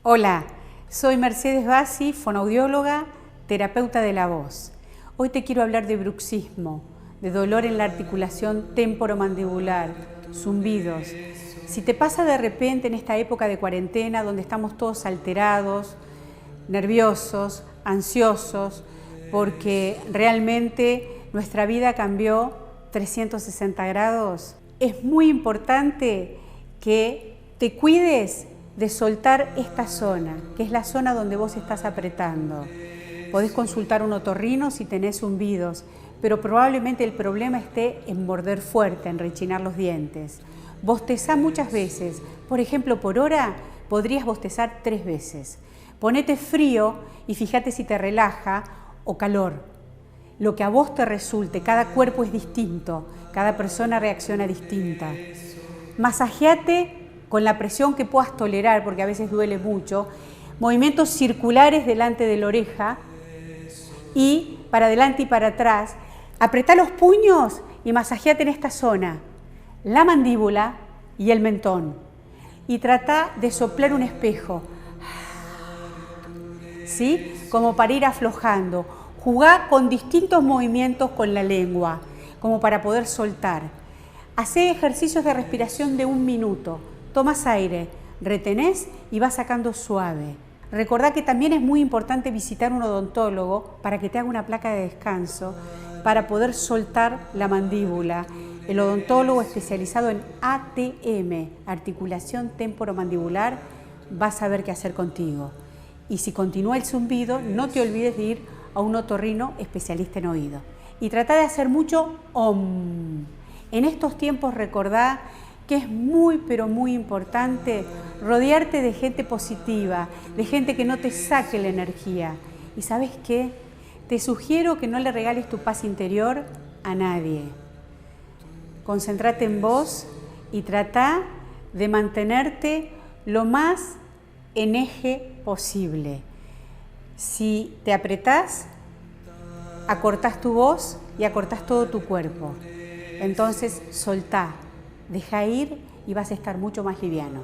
Hola, soy Mercedes Bassi, fonoaudióloga, terapeuta de la voz. Hoy te quiero hablar de bruxismo, de dolor en la articulación temporomandibular, zumbidos. Si te pasa de repente en esta época de cuarentena donde estamos todos alterados, nerviosos, ansiosos, porque realmente nuestra vida cambió 360 grados, es muy importante que te cuides de soltar esta zona, que es la zona donde vos estás apretando. Podés consultar un otorrino si tenés zumbidos, pero probablemente el problema esté en morder fuerte, en rechinar los dientes. Bostezá muchas veces, por ejemplo, por hora podrías bostezar 3 veces. Ponete frío y fíjate si te relaja o calor. Lo que a vos te resulte, cada cuerpo es distinto, cada persona reacciona distinta. Masajeate con la presión que puedas tolerar, porque a veces duele mucho, movimientos circulares delante de la oreja y para adelante y para atrás. Apretá los puños y masajeate en esta zona, la mandíbula y el mentón. Y trata de soplar un espejo, ¿sí? Como para ir aflojando. Jugá con distintos movimientos con la lengua, como para poder soltar. Hacé ejercicios de respiración de 1 minuto. Tomas aire, retenés y vas sacando suave. Recordá que también es muy importante visitar un odontólogo para que te haga una placa de descanso, para poder soltar la mandíbula. El odontólogo especializado en ATM, articulación temporomandibular, va a saber qué hacer contigo. Y si continúa el zumbido, no te olvides de ir a un otorrino especialista en oído. Y trata de hacer mucho OM. En estos tiempos recordá que es muy, pero muy importante rodearte de gente positiva, de gente que no te saque la energía. ¿Y sabes qué? Te sugiero que no le regales tu paz interior a nadie. Concéntrate en vos y trata de mantenerte lo más en eje posible. Si te apretás, acortás tu voz y acortás todo tu cuerpo. Entonces, soltá. Deja ir y vas a estar mucho más liviano.